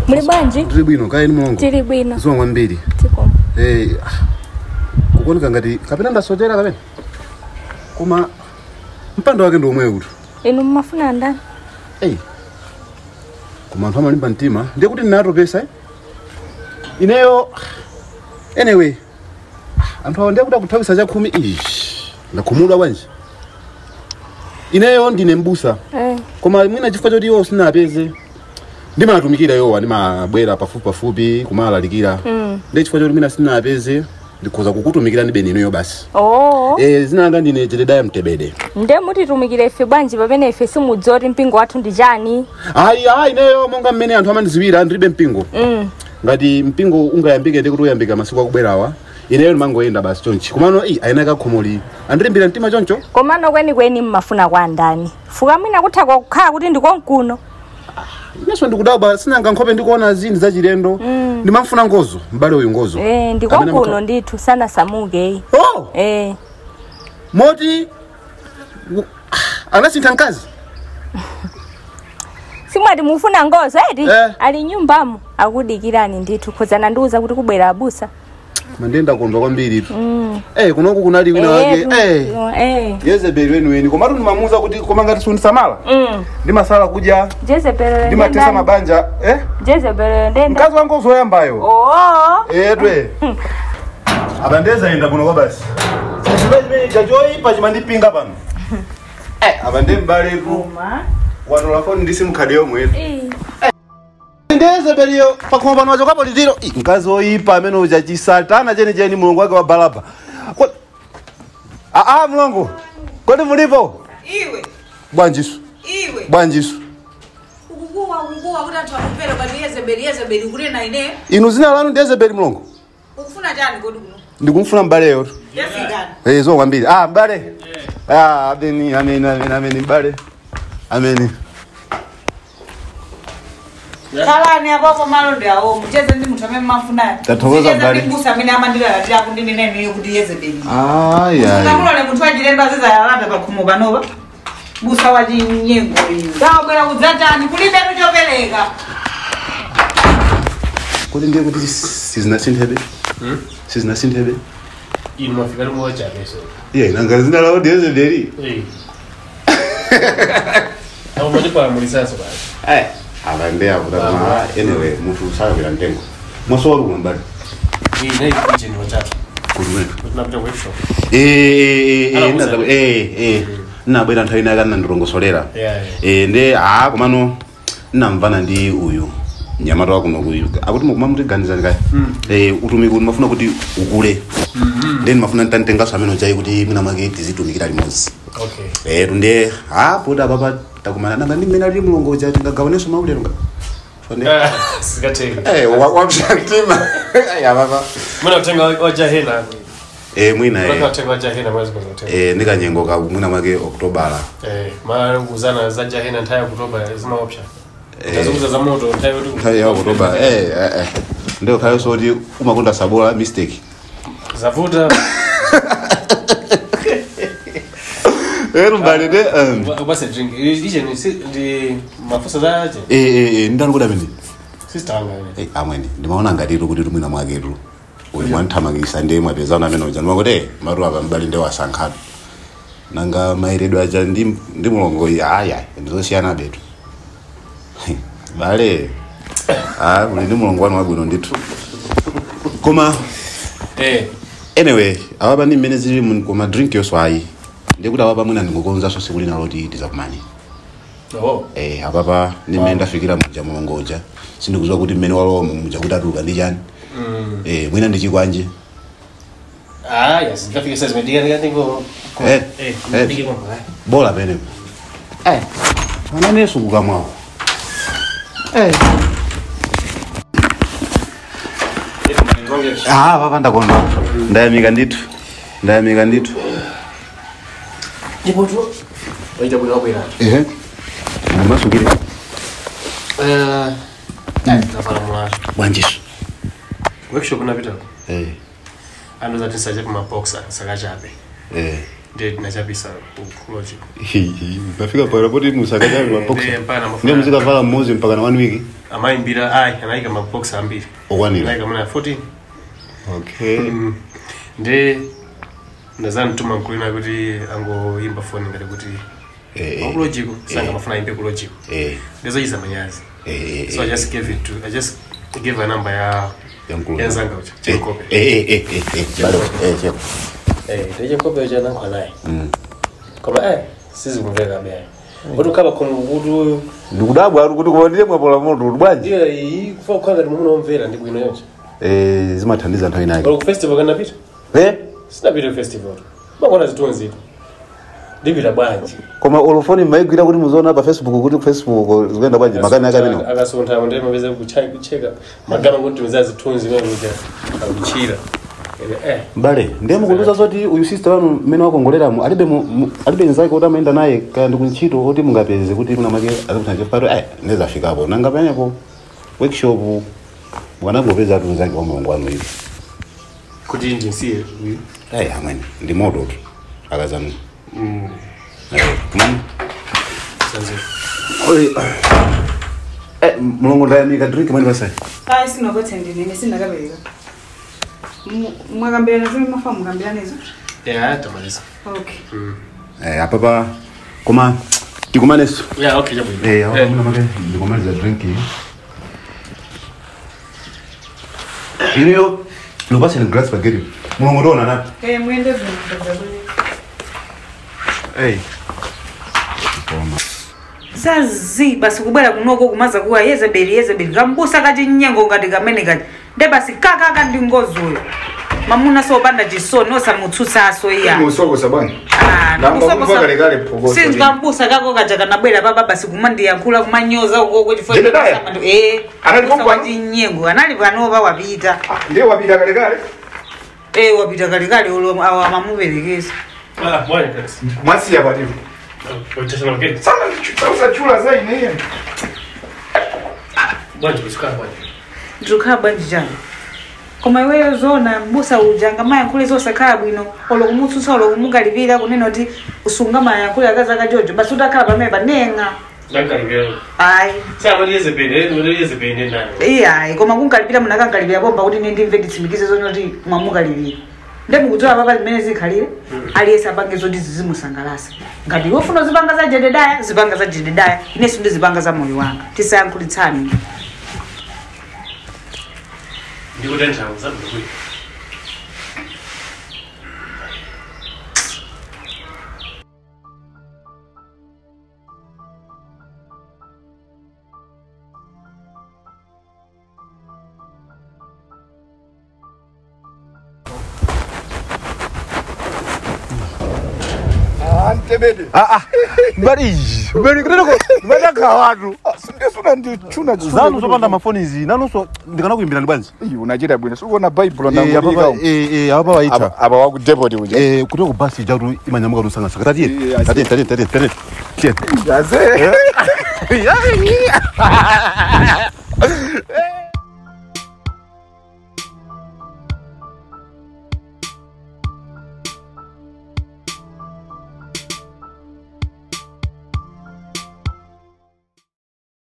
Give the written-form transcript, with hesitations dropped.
Muli bwanji? Tili bwino kaya ni mulongo. Tili bwino. Zuwa mwambiri. Tiko. Kukoneka ngati kapena ndasojera kapena. Kuma mpando wake ndo omwe kuti. Inu mmafuna ndani? Kuma anthu amalimba mtima. Ndiye kuti ndinato pesa Ineyo anyway. Anthu awo ndiye kuti akuthawisa cha 10 ndakhumudwa bwanji. Ineyo ndine mbusa. Koma mwina chifukwa choti iwo sinapeze. Ndimatumikira yowa ndimabwera pafupi kumalalikira. Ndiye chifukwa choti mwina sinapeze ndikhoza kukutumikira ndi beni inoyo basi. Zinanga ndine Jedediah Mtebede. Ndiye mutitumikira ife bwanji pamene ife simudzoti mpingo wathu ndi chani? Ayi ineyo monga mmene anthu amandiziwira ndilibe mpingo. Ngati mpingo ungayambike ndi kuti uyambika masiku akubwerawa. Ineyo ndimangoyenda basi chonchi. Komano ayinaka khomoli. Andilimbira mtima choncho. Komano kweni mmafuna kwa ndani. Fuka mwina kutha kukhala kuti ndikonkuno. Ineso ndikudaba sinanga nkhope ndikuona zinthu zachilendo. Ndimafuna ngozo, mbale uyu ngozo. Ndikonkuno ndithu sana samuke. Moti anasintha nkazi. Simwati mufuna ngozo eti? Ali nyumbamo akudikirani ndithu khozana ndiuza kuti kubwera abusa. Mandenda kondwa kwambiri tu. Kunoku kunali wina wake. Jezebeli wenu komatu ndimamuza kuti koma ngati sundisamala. Ndimasala kudya. Jezebeli. Ndimatesa mabanja. Jezebeli ndenda. Mkazi wangu uzoyambayo. Edwe. Abandeza enda kuno kwa basi. Sibajime jajoi pachimandipinga pano. Abande mbale ku. Wanola phone ndisimkhadi yomwe. Ndezebeliyo pakoma pano wachokapo litiro. Mkazi oyipa amene uchachisatana cheni mulungu wake wa balaba. Mulungu. Kodi mulipo? Iwe. Bwanjisu. Iwe. Bwanjisu. Ukukuwa kuti anthu akupera pati Yezebeli kuli na ine. Inu zina lanu ndi Yezebeli mulungu. Ukufuna chani kodi kuno? Ndikumfuna mbaleyo. Yafikani. Zo kwambiri. Mbale. Amen mbale. Amen. Kalani apo malonde awo mcheze ndi muthu amene mafuna. Tathokoza mbale. Mbusa amene amandira ati akundine nene kuti Yezebeli. Ayi. Munthu achilendo aziza yalanda pakhomo panopa. Busa wa chinyengo iyo. Ndabwera kudzatani kulibe chopereka. Kodi ndiye kuti sizinasinthe. Sizinasinthe. Inu mwafika mmoja peso. Nanga zina lawo ndi Yezebeli. Au mlipa mulisanso basi. Abande akutama anyway mutu usabira ntengo. Mosoro kumbali. Nayi kitchen watatu. Kudume. Tunapita workshop. Nabwera nthawi ina kana ndirongosolera. Nde komano namvana ndi uyu. Nyamata wako nokuyu. Akuti mukumamutiganizani kaya. Utumiki mafuna kuti ukule. Then mafuna ntantengaso amene chai kuti mina mwake tizitumikira limodzi. Tunde poda papa takumana nanga ndimene ali mulungu uja tingagawaneso maulero nga. Sikathenga. Wamshantima. Baba. Mwana kutenga oja hela. Mwina Mwana kutenga oja hela mwezi kuzotenga. Ndikanyengo ka mwina mwake Oktoba. Mara kuzana za jahena ntaya Oktoba zima option. Tazunguza za moto ntaya Oktoba. Ndio kayo sodi umakonda sabola mistake. Zavuta. Mbali de what's a drink? Ije ndi mafusa zaje. Ndangoda mini. Sister anga ine. Amweni ndimaona ngati kuti mwina mwake tu. Uyu mwanthamangisa ndiye mwapezana amene uja ndimangoti maru akambali ndi wasankhana. Nanga mairedo aja ndi mulongo aya ndizosiyana betu. Bale. Uli ndi mulongo wanu wabwino ndithu. Koma anyway, awaba ndi mmene zili koma drink yonso ayi. Ndikuti awaba mwina ndingokonza so siku lina loti tizakumani. Apapa ndimene ndafikira muja mulongoja. Sindikuziwa kuti mmene walowa muja kuti atuluka ndi chani. Mwina ndi chikwanje. Yes, ndafika size mediga ndingo. Bola pene. Anane sukuka mwawo. Papa ndakondwa. Ndayamika ndithu. Jibotu. Oita bwino bwino. Masukire. Tafala mwana. Bwanjisu. Workshop unapita. Ando za tisaje kuma boxer sakachabe. Ndiye nachapisa logic. Nafika pale poti musakaja mabox. Ndio muzika vala mmozi mpaka na 1 week. Amaimbira anaika mabox ambiri. Okwanira. Anaika mwana 14. Okay. Ndiye nazani tuma mkulina kuti angoimba phone ngati kuti logic sanga mafuna imbe ku logic. Ndezo iza manyazi. So I just gave a number ya Zanga ucha. Chekope. Bado cheko. Ndeje kope jana kwa naye. Kama sisi kumveka baya. Watu kaba komubudu ndikudabu ari kuti kuonire mwapola moto bwanji. Ndiye kufa kwanga ndimuno omvera ndikuino yonse. Zimathandiza nthawi nayo. Ku festival kana pita? Sina pita festival. Bakona zitonzi. Ndibira bwanji. Koma olofoni maigwira kuti muzoona pa Facebook kuti ku Facebook zikuenda bwanji makani akameno. Akasontha ndema mabeza kucheka magama kuti tumezazi tonzi mwe kuja akuchira. Bale ndiye mukunduza zoti uyu sister wanu mmene wakongoleramu alibe nzake kuti amaenda naye kaya ndikunchito kuti mungapeze kuti muna make azikuthanje pato neza fikapo nanga penepo workshop wanagopeza tu nzake wamongwano hivi kuti njinsiye amene ndi moto tu akazanu sanze mulongo ndayamika drink mani basai Sinokote ndine sindakabeleka. Mwakambira nazo mafamu kambira nezo. Tamaliza. Okay. Apapa koma tikumaneso. Okay jabu. Hapa mna make ndikomaliza drink hii. Iyo lobase ni glass spaghetti. Mulongo ndona na. Mwende vini. Koma. Zazi basi kubwera kunoko kumaza kuwa Yezebeli kambusa kati nyengo ngati kamene kati nde basi kaka ndingozoyo mamuna so panda jisoni osamutsutsa aso iya Musoko sabani. Musoko kale pogoso. Sinzi kambusa kako kaja kanabwera baba basi kumandi yankula kumanyoza uko kuti foni samando anali nyengo anali panova wapita. Ndiye wapita kale. Wapita kale ulo amamuberekeza. Bwana kasi. Mwasi ya badivu. Wachana ngeni. Sana chula zaidi yeye. Bwana kusuka bwana. Nduka banjani. Koma iweyo zona mbusa ujanga maya kule zose kabwino olokumutsutsa olokumugalivirira kunena kuti usunga maya kule akaza kajojo basi utakhala pameba nenga. Nakalibira. Ai. Saba Yezebeli nani. Ai koma kunkalipira munakankalipira bomba kuti ndimve nditsimikize zonoti mwamukalipira. Ndemu kutoa baba zimene zikhalire aliyesa bange zoti zizimusangalasa. Ngati wofuna zipanga za Jedediah ineso ndi zipanga za moyo wanga. Tisayankhulitsani. Ndikutentha uzambe kuyi. Bari kudako badaka watu sindesuna ndichuna zanu zopanda mafoni izi nanuso ndikana kuimbira ndi bwanzi unachita bwino sikuona bible ndangulika apa waita apa waku depot uje kutoko basi jatu imanyamuka lusanga saka tati yaze